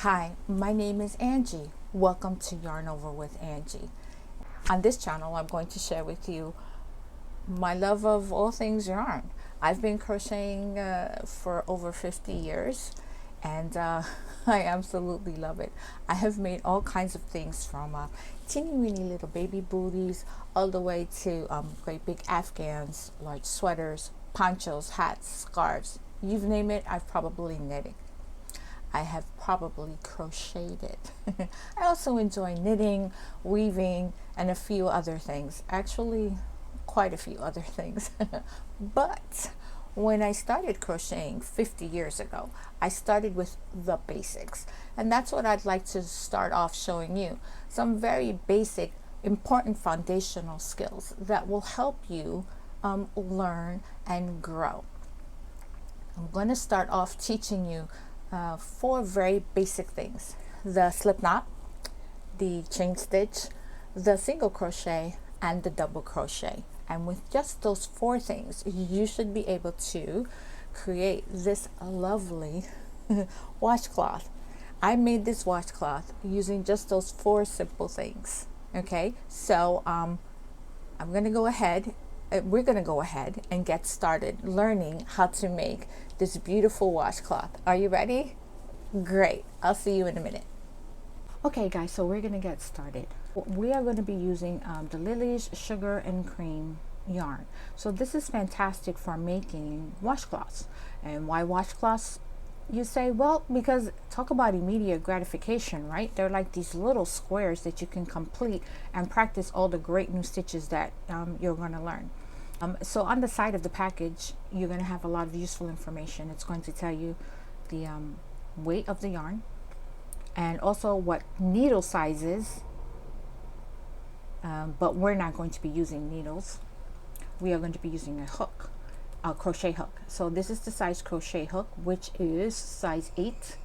Hi, my name is Angie. Welcome to Yarn Over with Angie. On this channel, I'm going to share with you my love of all things yarn. I've been crocheting for over 50 years and I absolutely love it. I have made all kinds of things from teeny weeny little baby booties all the way to great big afghans, large sweaters, ponchos, hats, scarves. You name it, I've probably knitted. I have probably crocheted it. I also enjoy knitting, weaving, and a few other things. Actually, quite a few other things. But when I started crocheting 50 years ago, I started with the basics. And that's what I'd like to start off showing you. Some very basic, important foundational skills that will help you learn and grow. I'm going to start off teaching you four very basic things: the slip knot, the chain stitch, the single crochet, and the double crochet. And with just those four things, you should be able to create this lovely washcloth. I made this washcloth using just those four simple things. Okay, so I'm going to go ahead we're going to go ahead and get started learning how to make this beautiful washcloth. Are you ready? Great. I'll see you in a minute. Okay guys, so we're going to get started. We are going to be using the Lily's Sugar and Cream yarn. So this is fantastic for making washcloths. And why washcloths? You say, well, because talk about immediate gratification, right? They're like these little squares that you can complete and practice all the great new stitches that you're going to learn. So on the side of the package, you're going to have a lot of useful information. It's going to tell you the weight of the yarn and also what needle sizes, but we're not going to be using needles. We are going to be using a hook. A crochet hook. So this is the size crochet hook, which is size 8.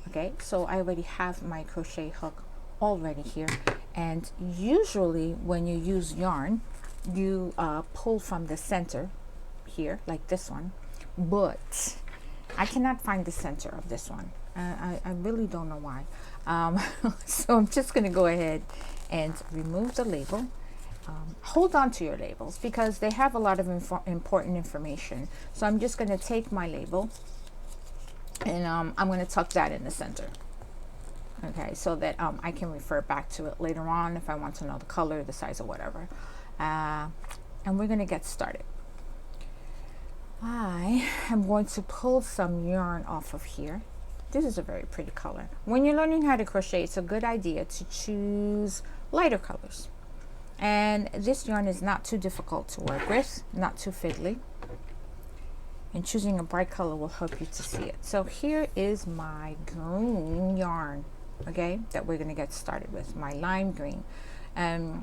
Okay, so I already have my crochet hook already here, and usually when you use yarn, you pull from the center here, like this one, but I cannot find the center of this one. I really don't know why. So I'm just going to go ahead and remove the label. Hold on to your labels because they have a lot of important information. So I'm just going to take my label and I'm going to tuck that in the center. Okay, so that I can refer back to it later on if I want to know the color, the size, or whatever. And we're going to get started. I am going to pull some yarn off of here. This is a very pretty color. When you're learning how to crochet, it's a good idea to choose lighter colors. And this yarn is not too difficult to work with, not too fiddly. And choosing a bright color will help you to see it. So here is my green yarn, okay, that we're going to get started with, my lime green. And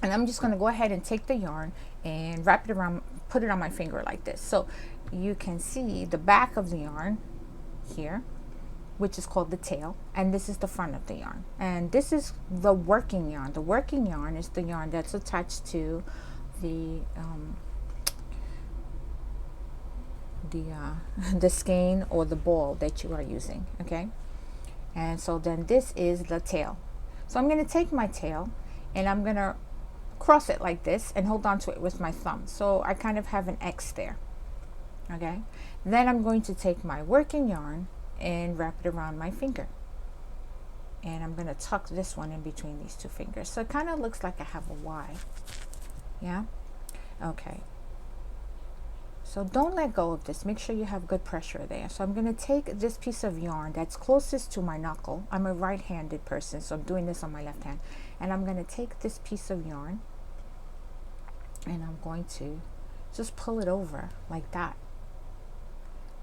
I'm just going to go ahead and take the yarn and wrap it around, put it on my finger like this. So you can see the back of the yarn here, which is called the tail, and this is the front of the yarn, and this is the working yarn. The working yarn is the yarn that's attached to the the skein or the ball that you are using. Okay, and so then this is the tail. So I'm going to take my tail and I'm going to cross it like this and hold on to it with my thumb, so I kind of have an X there. Okay, then I'm going to take my working yarn and wrap it around my finger, and I'm going to tuck this one in between these two fingers, so it kind of looks like I have a Y. Yeah, okay, so don't let go of this. Make sure you have good pressure there. So I'm going to take this piece of yarn that's closest to my knuckle. I'm a right-handed person, so I'm doing this on my left hand, and I'm going to take this piece of yarn and I'm going to just pull it over like that.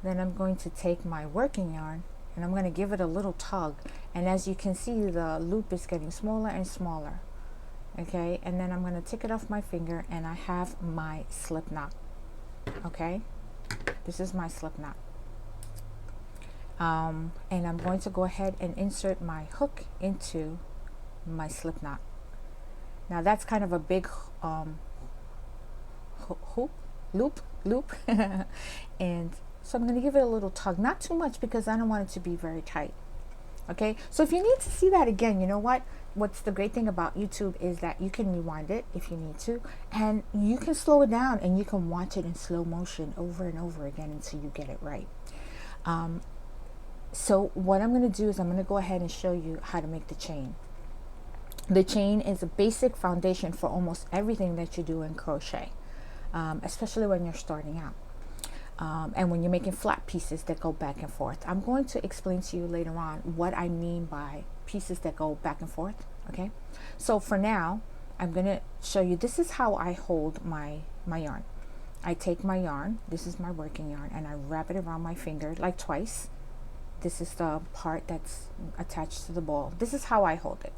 Then I'm going to take my working yarn and I'm going to give it a little tug, and as you can see, the loop is getting smaller and smaller. Okay, and then I'm going to take it off my finger and I have my slip knot. Okay, this is my slip knot. And I'm going to go ahead and insert my hook into my slip knot. Now that's kind of a big loop and So I'm going to give it a little tug, not too much because I don't want it to be very tight. Okay, so if you need to see that again, you know what's the great thing about YouTube is that you can rewind it if you need to, and you can slow it down and you can watch it in slow motion over and over again until you get it right. So what I'm going to do is I'm going to go ahead and show you how to make the chain. The chain is a basic foundation for almost everything that you do in crochet, especially when you're starting out. And when you're making flat pieces that go back and forth. I'm going to explain to you later on what I mean by pieces that go back and forth. Okay, so for now I'm going to show you, this is how I hold my yarn. I take my yarn, this is my working yarn, and I wrap it around my finger like twice. This is the part that's attached to the ball. This is how I hold it.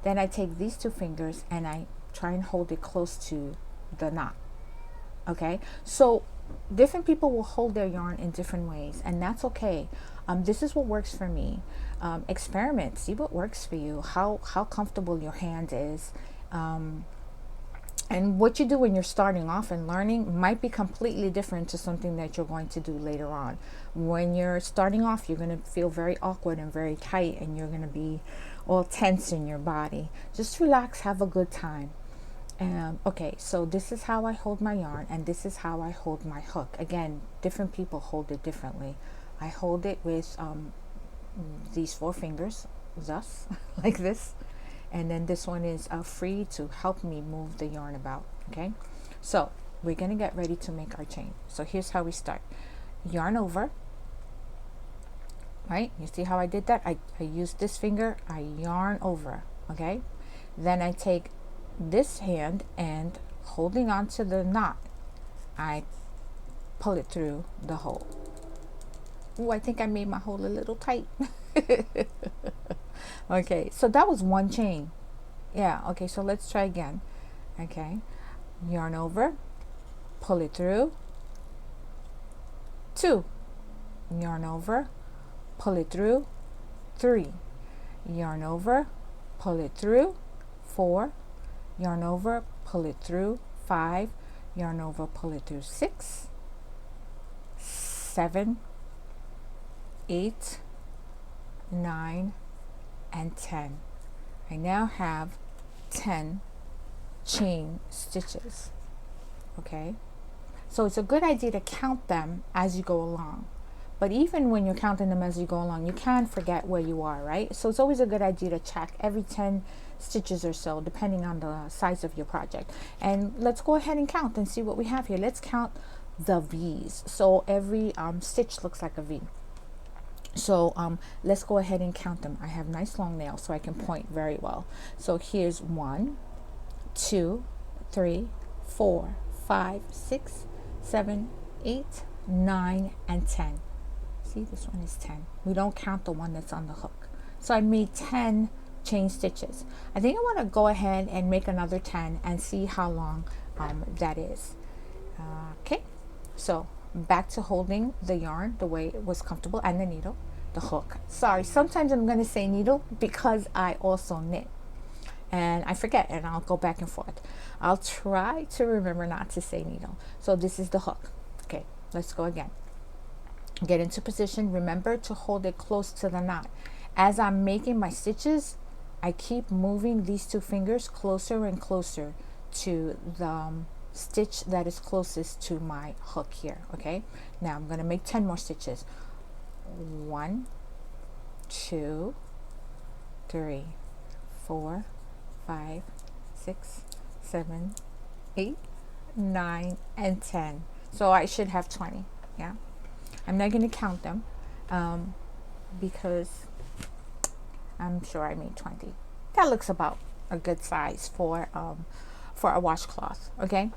Then I take these two fingers and I try and hold it close to the knot. Okay, so different people will hold their yarn in different ways, and that's okay. This is what works for me. Experiment, see what works for you, how comfortable your hand is, and what you do when you're starting off and learning might be completely different to something that you're going to do later on. When you're starting off, you're going to feel very awkward and very tight, and you're going to be all tense in your body. Just relax, have a good time. Okay, so this is how I hold my yarn, and this is how I hold my hook. Again, different people hold it differently. I hold it with these 4 fingers, thus, like this, and then this one is free to help me move the yarn about. Okay, so we're gonna get ready to make our chain. So here's how we start. Yarn over, right? You see how I did that? I use this finger, I yarn over. Okay, then I take this hand and holding on to the knot, I pull it through the hole. Oh, I think I made my hole a little tight. Okay, so that was one chain. Yeah, okay, so let's try again. Okay, yarn over, pull it through, 2, yarn over, pull it through, 3, yarn over, pull it through, 4, yarn over, pull it through, 5, yarn over, pull it through, 6, 7, 8, 9, and 10. I now have 10 chain stitches. Okay, so it's a good idea to count them as you go along. But even when you're counting them as you go along, you can forget where you are, right? So it's always a good idea to check every 10 stitches or so, depending on the size of your project. And let's go ahead and count and see what we have here. Let's count the V's. So every stitch looks like a V. So let's go ahead and count them. I have nice long nails, so I can point very well. So here's 1, 2, 3, 4, 5, 6, 7, 8, 9, and 10. See, this one is 10. We don't count the one that's on the hook. So I made 10 chain stitches. I think I want to go ahead and make another 10 and see how long that is. Okay, so back to holding the yarn the way it was comfortable, and the needle, the hook. Sorry, sometimes I'm going to say needle because I also knit and I forget, and I'll go back and forth. I'll try to remember not to say needle. So this is the hook. Okay, let's go again. Get into position. Remember to hold it close to the knot. As I'm making my stitches, I keep moving these 2 fingers closer and closer to the stitch that is closest to my hook here. Okay, now I'm going to make 10 more stitches. 1, 2, 3, 4, 5, 6, 7, 8, 9, and 10. So I should have 20. Yeah, I'm not going to count them because I'm sure I made 20. That looks about a good size for a washcloth. Okay,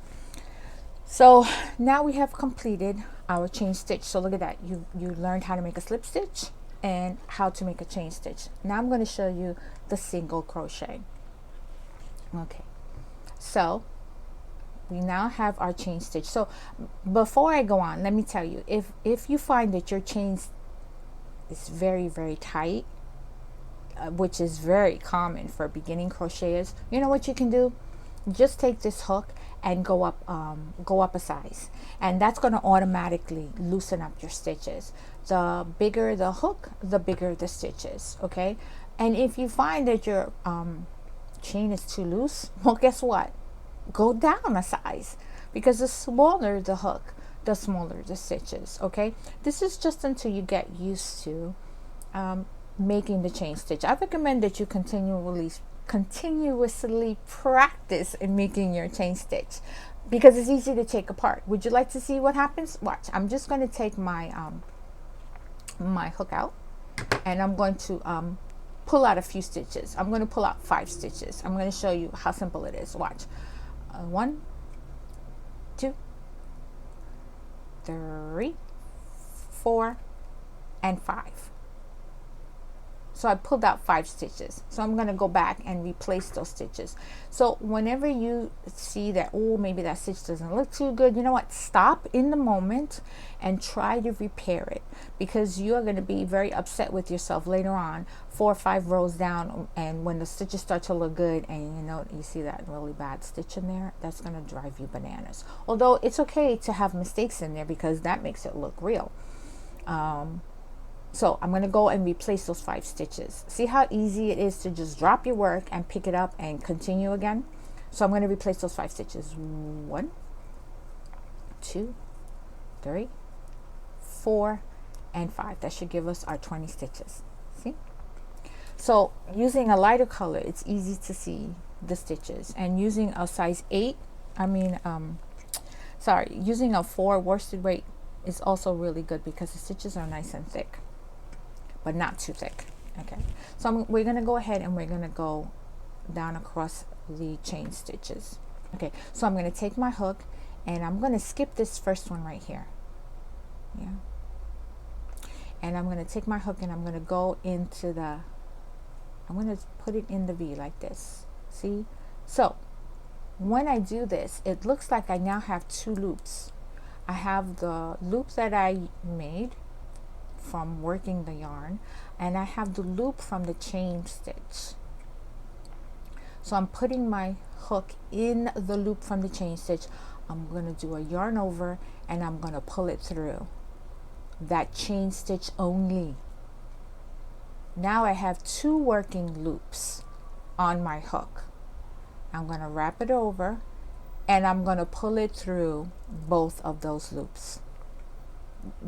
so now we have completed our chain stitch. So look at that, you learned how to make a slip stitch and how to make a chain stitch. Now I'm going to show you the single crochet. Okay, so we now have our chain stitch. So before I go on, let me tell you, if you find that your chain is very, very tight, which is very common for beginning crocheters, you know what you can do? just take this hook and go up a size, and that's going to automatically loosen up your stitches. The bigger the hook, the bigger the stitches. Okay, and if you find that your chain is too loose, well, guess what? Go down a size, because the smaller the hook, the smaller the stitches. Okay, this is just until you get used to making the chain stitch. I recommend that you continuously practice in making your chain stitch, because it's easy to take apart. Would you like to see what happens? Watch. I'm just going to take my my hook out, and I'm going to pull out a few stitches. I'm going to pull out 5 stitches. I'm going to show you how simple it is. Watch. 1, 2, 3, 4, and 5. So I pulled out 5 stitches. So I'm going to go back and replace those stitches. So whenever you see that, oh, maybe that stitch doesn't look too good, you know what? Stop in the moment and try to repair it, because you are going to be very upset with yourself later on, 4 or 5 rows down, and when the stitches start to look good and you see that really bad stitch in there, that's going to drive you bananas. Although it's okay to have mistakes in there, because that makes it look real. So I'm going to go and replace those 5 stitches. See how easy it is to just drop your work and pick it up and continue again? So I'm going to replace those 5 stitches. 1, 2, 3, 4, and 5. That should give us our 20 stitches. See? So using a lighter color, it's easy to see the stitches. And using a size 8, using a 4 worsted weight is also really good, because the stitches are nice and thick, but not too thick. Okay, so we're going to go ahead and we're going to go down across the chain stitches. Okay, so I'm going to take my hook and I'm going to skip this first one right here. Yeah, and I'm going to take my hook and I'm going to go into the, I'm going to put it in the V like this. See? So when I do this, it looks like I now have 2 loops. I have the loop that I made from working the yarn, and I have the loop from the chain stitch. So I'm putting my hook in the loop from the chain stitch. I'm going to do a yarn over and I'm going to pull it through that chain stitch only. Now I have 2 working loops on my hook. I'm going to wrap it over and I'm going to pull it through both of those loops.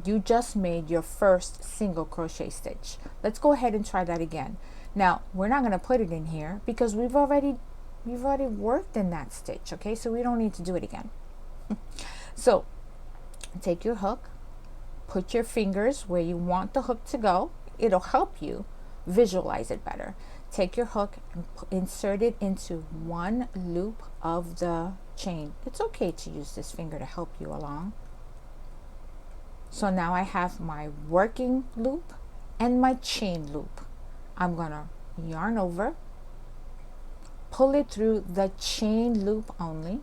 You just made your first single crochet stitch. Let's go ahead and try that again. Now we're not going to put it in here because we've already worked in that stitch. Okay, so we don't need to do it again. So take your hook, put your fingers where you want the hook to go. It'll help you visualize it better. Take your hook and insert it into one loop of the chain. It's okay to use this finger to help you along. So now I have my working loop and my chain loop. I'm gonna yarn over, pull it through the chain loop only.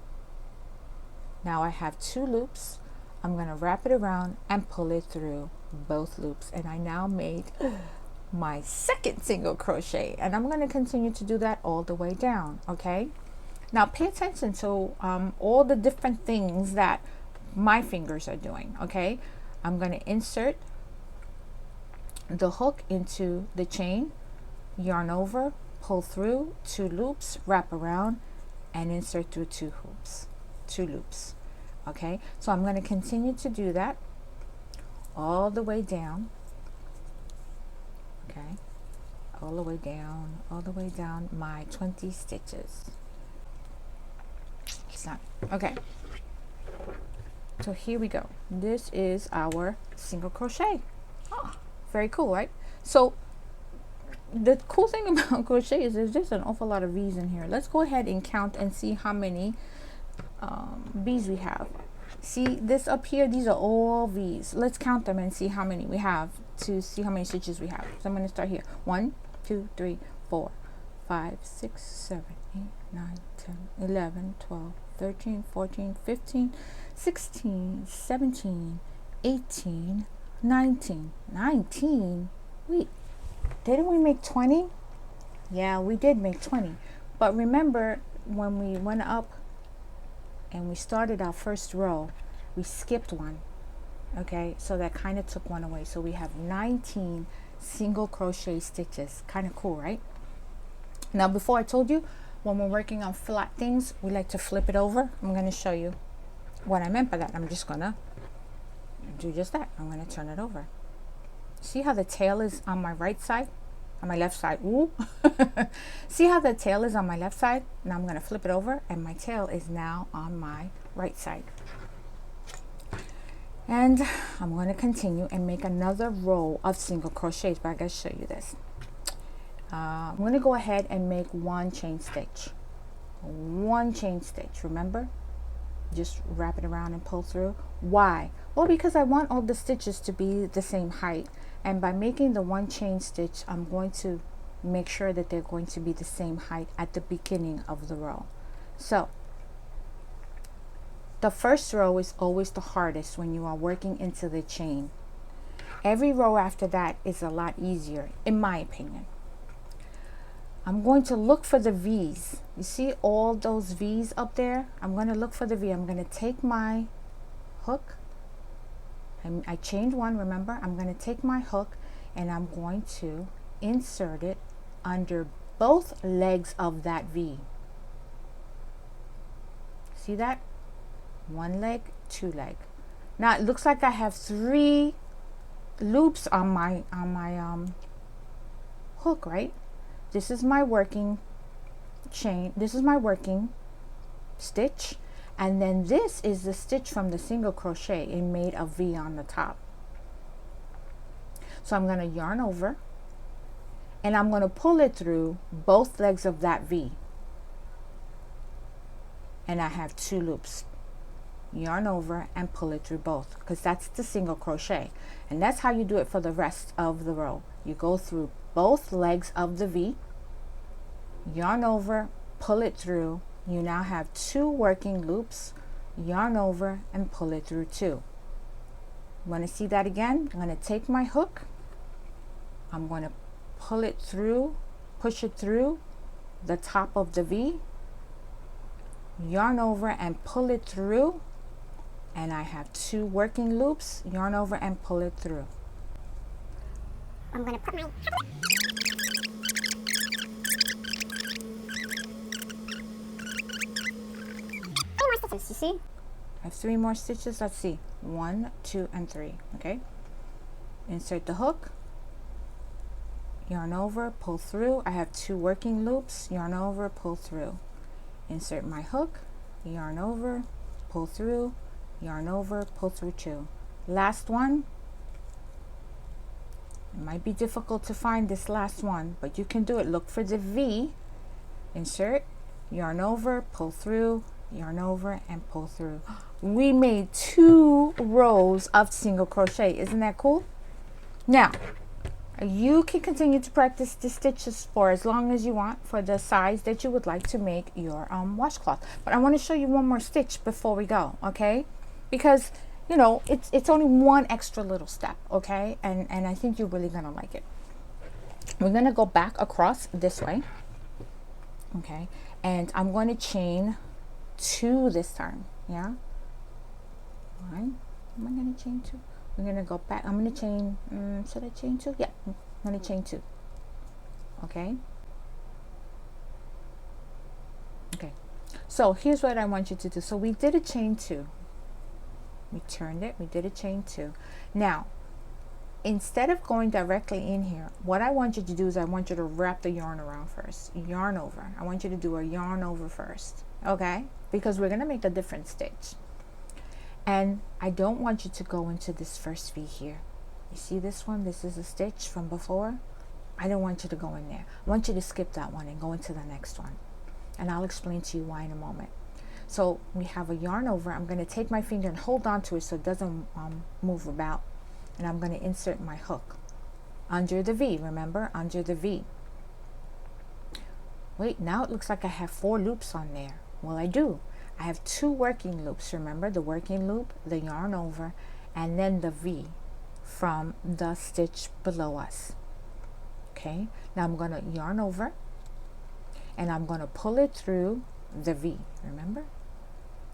Now I have 2 loops. I'm gonna wrap it around and pull it through both loops, and I now made my second single crochet, and I'm going to continue to do that all the way down. Okay, now pay attention to all the different things that my fingers are doing. Okay, I'm going to insert the hook into the chain, yarn over, pull through 2 loops, wrap around, and insert through 2 loops. Okay, so I'm going to continue to do that all the way down. Okay, all the way down my 20 stitches. It's not okay. So here we go. This is our single crochet. Oh, very cool, right? So the cool thing about crochet is there's just an awful lot of V's in here. Let's go ahead and count and see how many V's we have. See this up here, these are all V's. Let's count them and see how many we have to see how many stitches we have. So I'm going to start here. 1, 2, 3, 4, 5, 6, 7, 8, 9, 10, 11, 12, 13, 14, 15, 16, 17, 18, 19. 19? Wait, didn't we make 20? Yeah, we did make 20. But remember, when we went up and we started our first row, we skipped one. Okay, so that kind of took one away. So we have 19 single crochet stitches. Kind of cool, right? Now, before I told you, when we're working on flat things, we like to flip it over. I'm going to show you what I meant by that. I'm just going to do just that. I'm going to turn it over. See how the tail is on my right side? On my left side. Ooh. See how the tail is on my left side? Now I'm going to flip it over and my tail is now on my right side. And I'm going to continue and make another row of single crochets, but I gotta show you this. I'm going to go ahead and make one chain stitch. One chain stitch, remember? Just wrap it around and pull through. Why? Well, because I want all the stitches to be the same height, and by making the one chain stitch, I'm going to make sure that they're going to be the same height at the beginning of the row. So the first row is always the hardest when you are working into the chain. Every row after that is a lot easier, in my opinion. I'm going to look for the V's. You see all those V's up there? I'm going to look for the V. I'm going to take my hook. I chained one, remember? I'm going to take my hook and I'm going to insert it under both legs of that V. See that? One leg, two leg. Now it looks like I have 3 loops on my hook, right? This is my working chain. This is my working stitch, and then this is the stitch from the single crochet. It made a V on the top. So I'm going to yarn over and I'm going to pull it through both legs of that V, and I have 2 loops. Yarn over and pull it through both, because that's the single crochet, and that's how you do it for the rest of the row. You go through both legs of the V, yarn over, pull it through. You now have 2 working loops. Yarn over and pull it through 2. Want to see that again? I'm going to take my hook, I'm going to pull it through, push it through the top of the V, yarn over and pull it through, and I have 2 working loops. Yarn over and pull it through. I'm going to put my you see? I have 3 more stitches. Let's see. 1, 2, and 3. Okay. Insert the hook. Yarn over, pull through. I have 2 working loops. Yarn over, pull through. Insert my hook. Yarn over, pull through. Yarn over, pull through 2. Last one. It might be difficult to find this last one, but you can do it. Look for the V. Insert. Yarn over, pull through. Yarn over and pull through. We made 2 rows of single crochet. Isn't that cool? Now you can continue to practice the stitches for as long as you want, for the size that you would like to make your washcloth. But I want to show you one more stitch before we go, okay? Because you know it's only one extra little step, okay? And I think you're really gonna like it. We're gonna go back across this way, okay? And I'm going to chain 2 this time. Yeah, 1. Am I going to chain 2? We're going to go back. I'm going to chain should I chain 2? Yeah, I'm going to chain 2. Okay, so here's what I want you to do. So we did a chain 2, we turned it, we did a chain 2. Now instead of going directly in here, what I want you to do is I want you to wrap the yarn around first. Yarn over. I want you to do a yarn over first, okay? Because we're going to make a different stitch. And I don't want you to go into this first V here. You see this one? This is a stitch from before. I don't want you to go in there. I want you to skip that one and go into the next one. And I'll explain to you why in a moment. So we have a yarn over. I'm going to take my finger and hold on to it so it doesn't move about. And I'm going to insert my hook under the V. Remember, under the V. Wait, now it looks like I have 4 loops on there. Well, I do. I have 2 working loops. Remember, the working loop, the yarn over, and then the V from the stitch below us. Okay, now I'm going to yarn over and I'm going to pull it through the V, remember?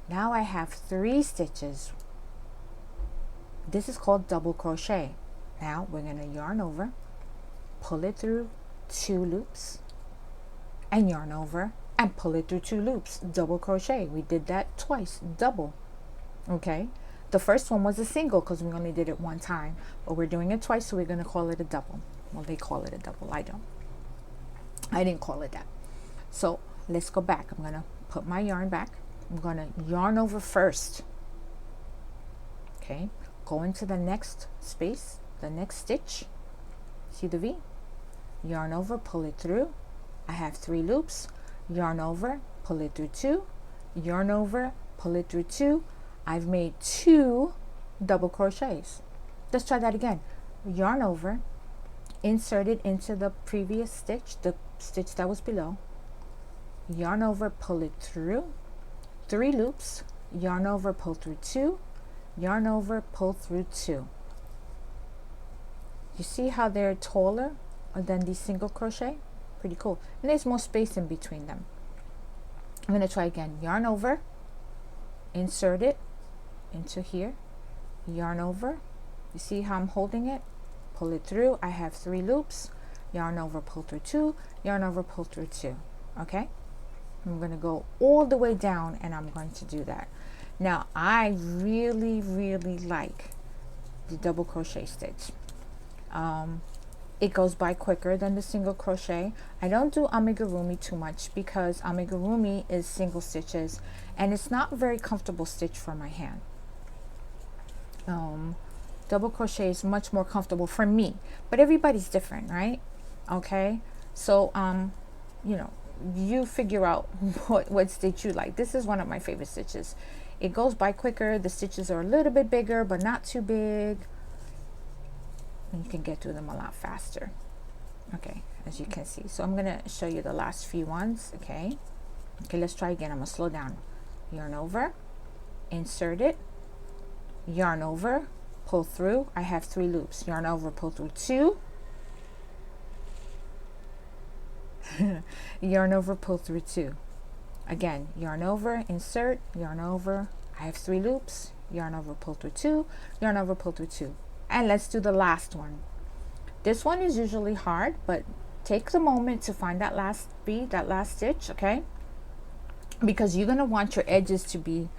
Now I have 3 stitches. This is called double crochet. Now we're going to yarn over, pull it through 2 loops, and yarn over and pull it through 2 loops, double crochet. We did that twice, double. Okay, the first one was a single because we only did it 1 time, but we're doing it twice, so we're going to call it a double. Well, they call it a double. I didn't call it that. So let's go back. I'm going to put my yarn back. I'm going to yarn over first. Okay, go into the next space, the next stitch. See the V? Yarn over, pull it through. I have 3 loops. Yarn over, pull it through 2. Yarn over, pull it through 2. I've made 2 double crochets. Let's try that again. Yarn over, insert it into the previous stitch, the stitch that was below. Yarn over, pull it through 3 loops. Yarn over, pull through 2. Yarn over, pull through 2. You see how they're taller than the single crochet? Pretty cool. And there's more space in between them. I'm going to try again. Yarn over, insert it into here, yarn over. You see how I'm holding it? Pull it through. I have 3 loops. Yarn over, pull through 2. Yarn over, pull through 2. Okay, I'm going to go all the way down, and I'm going to do that. Now I really like the double crochet stitch. It goes by quicker than the single crochet. I don't do amigurumi too much because amigurumi is single stitches and it's not a very comfortable stitch for my hand. Double crochet is much more comfortable for me, but everybody's different, right? Okay, so you know, you figure out what stitch you like. This is one of my favorite stitches. It goes by quicker. The stitches are a little bit bigger but not too big, and you can get through them a lot faster. Okay, as you can see. So I'm gonna show you the last few ones. Okay, let's try again. I'm gonna slow down. Yarn over, insert it, yarn over, pull through. I have 3 loops. Yarn over, pull through 2. Yarn over, pull through 2. Again, yarn over, insert, yarn over. I have 3 loops. Yarn over, pull through 2. Yarn over, pull through 2. And let's do the last one. This one is usually hard, but take the moment to find that last bead, that last stitch, okay? Because you're gonna want your edges to be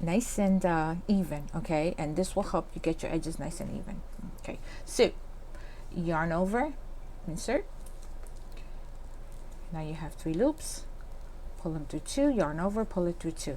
nice and even, okay? And this will help you get your edges nice and even. Okay, so yarn over, insert. Now you have 3 loops. Pull them through 2. Yarn over, pull it through 2.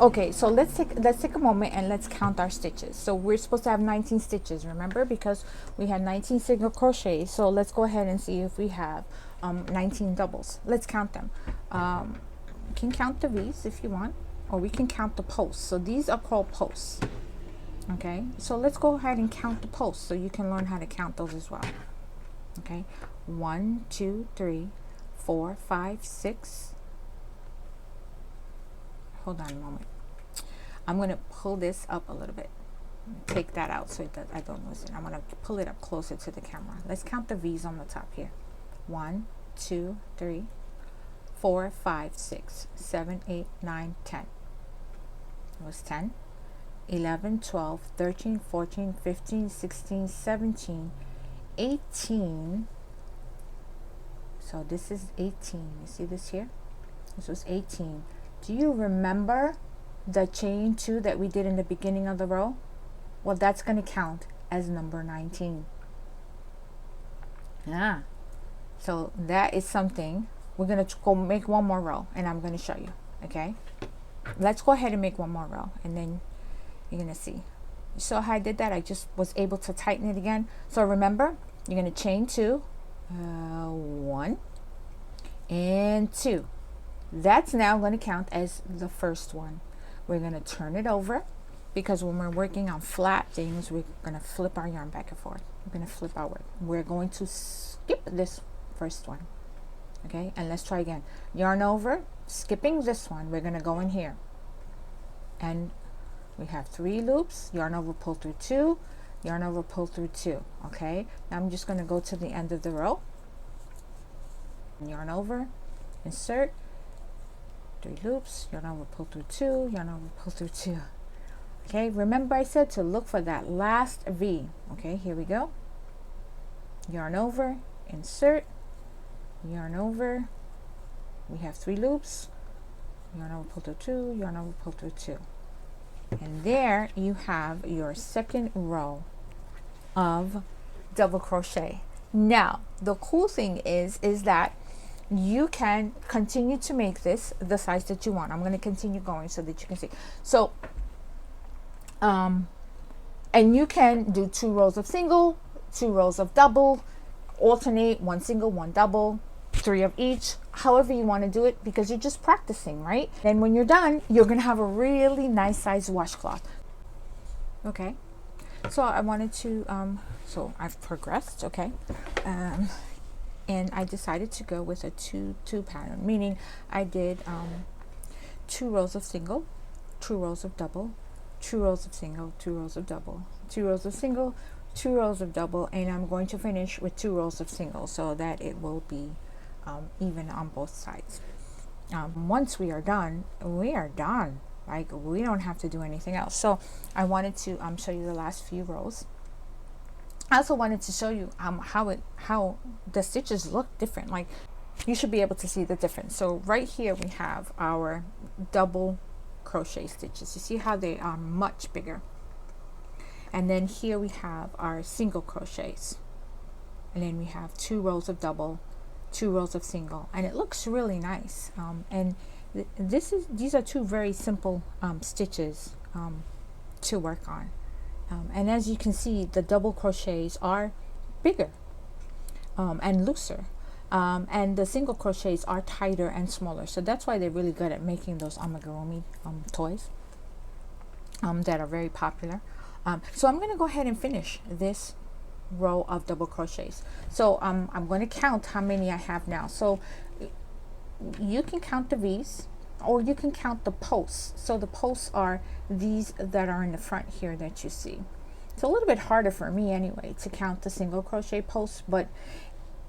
Okay, so let's take a moment and let's count our stitches. So we're supposed to have 19 stitches, remember, because we had 19 single crochets. So let's go ahead and see if we have 19 doubles. Let's count them. You can count the V's if you want, or we can count the posts. So these are called posts. Okay, so let's go ahead and count the posts so you can learn how to count those as well. Okay, 1, 2, 3, 4, 5, 6. Hold on a moment. I'm going to pull this up a little bit. Take that out so I don't lose it. I'm going to pull it up closer to the camera. Let's count the V's on the top here. 1, 2, 3, 4, 5, 6, 7, 8, 9, 10. It was 10, 11, 12, 13, 14, 15, 16, 17, 18. So this is 18. You see this here? This was 18. Do you remember the chain 2 that we did in the beginning of the row? Well, that's going to count as number 19. Yeah. So that is something. We're going to go make one more row and I'm going to show you. Okay. Let's go ahead and make one more row and then you're going to see. You saw how I did that? I just was able to tighten it again. So remember, you're going to chain 2, 1 and 2. That's now going to count as the first one. We're going to turn it over because when we're working on flat things, we're going to flip our yarn back and forth. We're going to flip our work. We're going to skip this first one. Okay, and let's try again. Yarn over, skipping this one. We're going to go in here. And we have 3 loops. Yarn over, pull through 2. Yarn over, pull through 2. Okay, now I'm just going to go to the end of the row. yarn over, insert, 3 loops, yarn over, pull through 2, yarn over, pull through 2. Okay, remember I said to look for that last V. Okay, here we go. Yarn over, insert, yarn over, we have 3 loops, yarn over, pull through 2, yarn over, pull through 2. And there you have your second row of double crochet. Now the cool thing is that you can continue to make this the size that you want. I'm going to continue going so that you can see. So and you can do 2 rows of single, 2 rows of double, alternate 1 single, 1 double, 3 of each, however you want to do it, because you're just practicing, right? Then when you're done, you're going to have a really nice size washcloth. Okay, so I wanted to so I've progressed, okay, and I decided to go with a 2-2 pattern, meaning I did 2 rows of single, 2 rows of double, 2 rows of single, 2 rows of double, 2 rows of single, 2 rows of double, and I'm going to finish with 2 rows of single so that it will be even on both sides. Once we are done, like we don't have to do anything else. So I wanted to show you the last few rows. I also wanted to show you how the stitches look different. Like you should be able to see the difference. So right here we have our double crochet stitches. You see how they are much bigger. And then here we have our single crochets, and then we have 2 rows of double, 2 rows of single, and it looks really nice. And these are 2 very simple stitches to work on. And as you can see, the double crochets are bigger and looser, and the single crochets are tighter and smaller. So that's why they're really good at making those amigurumi toys that are very popular. So I'm going to go ahead and finish this row of double crochets. So I'm going to count how many I have now. So you can count the V's, or you can count the posts. So the posts are these that are in the front here that you see. It's a little bit harder for me anyway to count the single crochet posts, but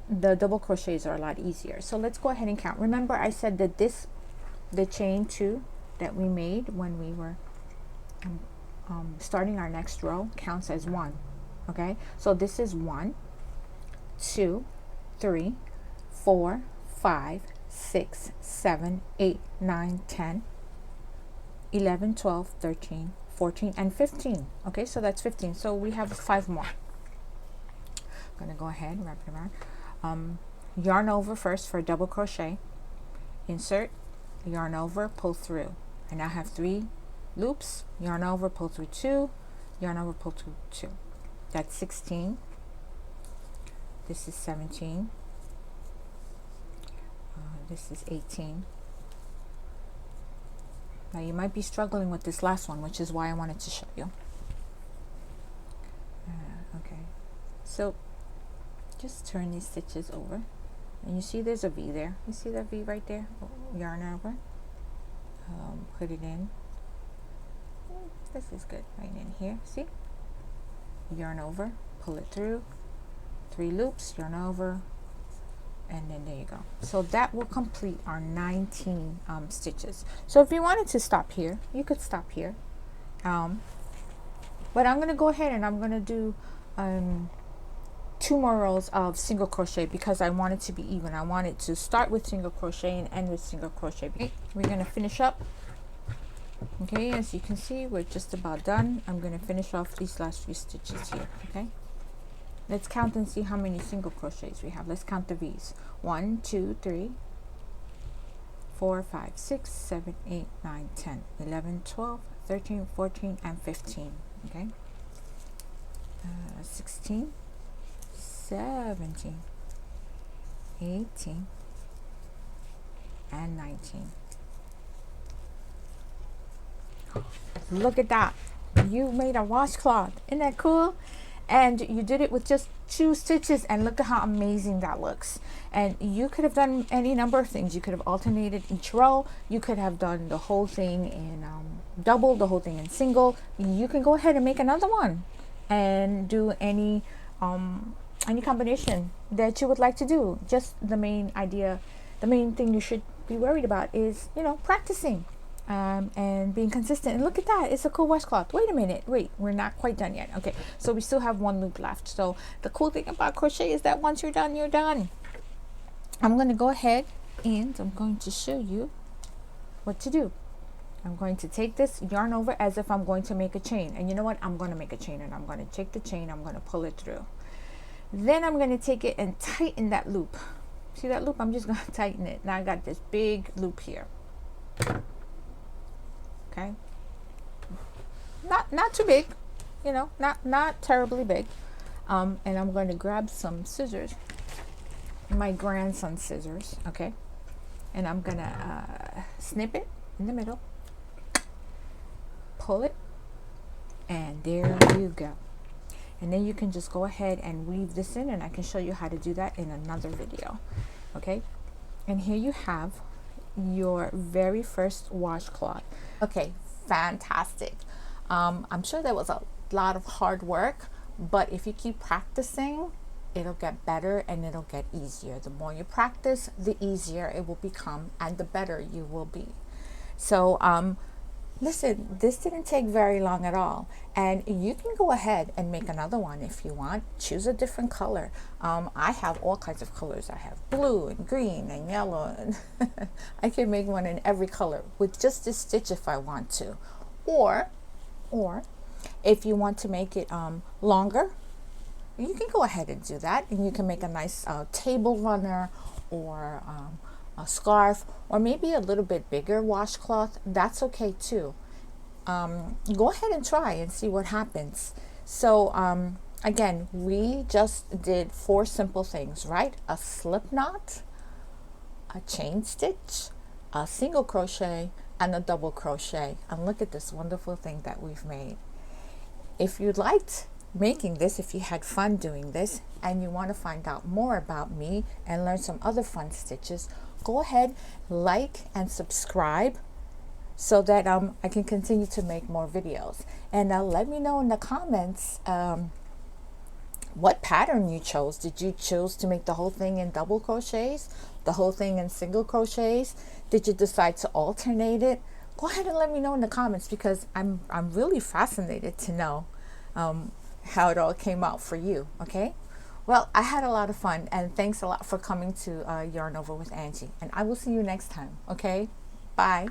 the double crochets are a lot easier. So let's go ahead and count. Remember I said that the chain 2 that we made when we were starting our next row counts as 1. Okay, so this is 1, 2, 3, 4, 5, 6, 7, 8, 9, 10, 11, 12, 13, 14, and 15. Okay, so that's 15. So we have 5 more. I'm going to go ahead and wrap it around. Yarn over first for a double crochet, insert, yarn over, pull through. I now have 3 loops, yarn over, pull through 2, yarn over, pull through 2. That's 16. This is 17. This is 18. Now you might be struggling with this last one, which is why I wanted to show you. Okay, so just turn these stitches over, and you see there's a V there. You see that V right there? Yarn over, put it in. This is good, right in here. See? Yarn over, pull it through, 3 loops, yarn over, and then there you go. So that will complete our 19 stitches. So if you wanted to stop here, you could stop here, but I'm going to go ahead and I'm going to do 2 more rows of single crochet because I want it to be even. I want it to start with single crochet and end with single crochet. Okay, we're going to finish up. Okay, as you can see, we're just about done. I'm going to finish off these last few stitches here. Okay, let's count and see how many single crochets we have. Let's count the V's. 1, 2, 3, 4, 5, 6, 7, 8, 9, 10, 11, 12, 13, 14, and 15. Okay, 16, 17, 18, and 19. Look at that, you made a washcloth. Isn't that cool? And you did it with just 2 stitches, and look at how amazing that looks. And you could have done any number of things. You could have alternated each row. You could have done the whole thing in double, the whole thing in single. You can go ahead and make another one and do any any combination that you would like to do. Just the main idea, the main thing you should be worried about is, you know, practicing and being consistent. And look at that, it's a cool washcloth. Wait a minute, wait, we're not quite done yet. Okay, so we still have one loop left. So the cool thing about crochet is that once you're done, you're done. I'm going to go ahead and I'm going to show you what to do. I'm going to take this yarn over as if I'm going to make a chain. And you know what? I'm going to make a chain, and I'm going to take the chain, I'm going to pull it through. Then I'm going to take it and tighten that loop. See that loop? I'm just going to tighten it. Now I got this big loop here. Okay. Not too big, you know, not terribly big. And I'm going to grab some scissors, my grandson's scissors, okay? And I'm going to snip it in the middle, pull it, and there you go. And then you can just go ahead and weave this in, and I can show you how to do that in another video. Okay, and here you have your very first washcloth. Okay, fantastic. I'm sure that was a lot of hard work, but if you keep practicing, it'll get better and it'll get easier. The more you practice, the easier it will become and the better you will be. So listen, this didn't take very long at all, and you can go ahead and make another one if you want. Choose a different color. I have all kinds of colors. I have blue and green and yellow, and I can make one in every color with just this stitch if I want to. Or if you want to make it longer, you can go ahead and do that, and you can make a nice table runner or a scarf, or maybe a little bit bigger washcloth. That's okay too. Go ahead and try and see what happens. So again, we just did 4 simple things, right? A slip knot, a chain stitch, a single crochet, and a double crochet. And look at this wonderful thing that we've made. If you liked making this, if you had fun doing this, and you want to find out more about me and learn some other fun stitches, go ahead, like and subscribe so that I can continue to make more videos. And let me know in the comments what pattern you chose. Did you choose to make the whole thing in double crochets, the whole thing in single crochets? Did you decide to alternate it? Go ahead and let me know in the comments, because I'm really fascinated to know how it all came out for you. Okay, well, I had a lot of fun, and thanks a lot for coming to Yarn Over with Angie, and I will see you next time. Okay, bye.